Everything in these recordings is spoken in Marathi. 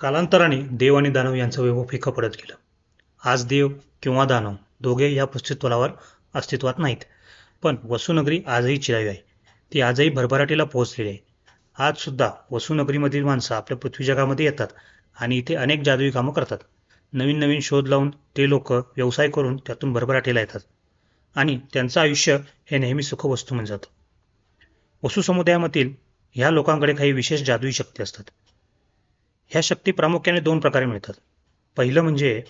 कालांतराने देव आणि दानव यांचं वैभव फिकं पडत गेलं. आज देव किंवा दानव दोघे या पृथ्वीतलावर अस्तित्वात नाहीत. पण वसुनगरी आजही चिरायू आहे. ती आजही भरभराटीला पोहोचलेली आहे. आज सुद्धा वसुनगरीमधील माणसं आपल्या पृथ्वी जगामध्ये येतात आणि इथे अनेक जादुई कामं करतात. नवीन नवीन शोध लावून ते लोक व्यवसाय करून त्यातून भरभराटीला येतात आणि त्यांचं आयुष्य हे नेहमी सुखवस्तू म्हणून जातं. वसु समुदायामधील ह्या लोकांकडे काही विशेष जादुई शक्ती असतात. ह्या शक्ती प्रामुख्याने दोन प्रकारे मिळतात. पहिलं म्हणजे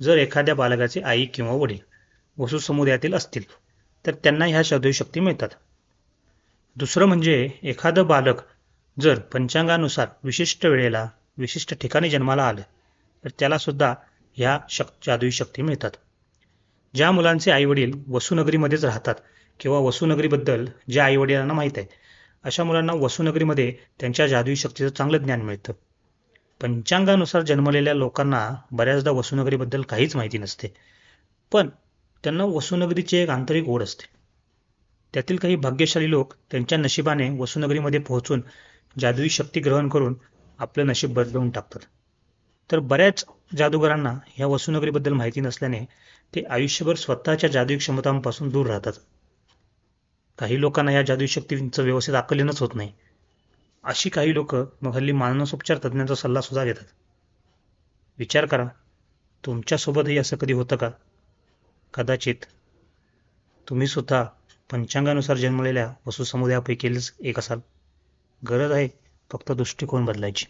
जर एखाद्या बालकाचे आई किंवा वडील वसु समुदायातील असतील तर त्यांना ह्या जादुई शक्ती मिळतात. दुसरं म्हणजे एखादं बालक जर पंचांगानुसार विशिष्ट वेळेला विशिष्ट ठिकाणी जन्माला आलं तर त्याला सुद्धा ह्या जादुई शक्ती मिळतात. ज्या मुलांचे आईवडील वसुनगरीमध्येच राहतात किंवा वसुनगरीबद्दल ज्या आईवडिलांना माहीत आहे अशा मुलांना वसुनगरीमध्ये त्यांच्या जादुई शक्तीचं चांगलं ज्ञान मिळतं. पंचांगानुसार जन्मलेल्या लोकांना बऱ्याचदा वसुनगरीबद्दल काहीच माहिती नसते, पण त्यांना वसुनगरीची एक आंतरिक ओढ असते. त्यातील काही भाग्यशाली लोक त्यांच्या नशिबाने वसुनगरीमध्ये पोहोचून जादुई शक्ती ग्रहण करून आपलं नशीब बदलवून टाकतात. तर बऱ्याच जादूगारांना ह्या वसुनगरीबद्दल माहिती नसल्याने ते आयुष्यभर स्वतःच्या जादुई क्षमतांपासून दूर राहतात. काही लोकांना या जादुई शक्तींचं व्यवस्थित आकलनच होत नाही. अशी काही लोक मग हल्ली मानसोपचार तज्ज्ञांचा सल्ला सुद्धा घेतात. विचार करा, तुमच्यासोबतही असं कधी होतं का? कदाचित तुम्ही सुद्धा पंचांगानुसार जन्मलेल्या वसु समुदायापैकीच एक असाल. गरज आहे फक्त दृष्टिकोन बदलायची.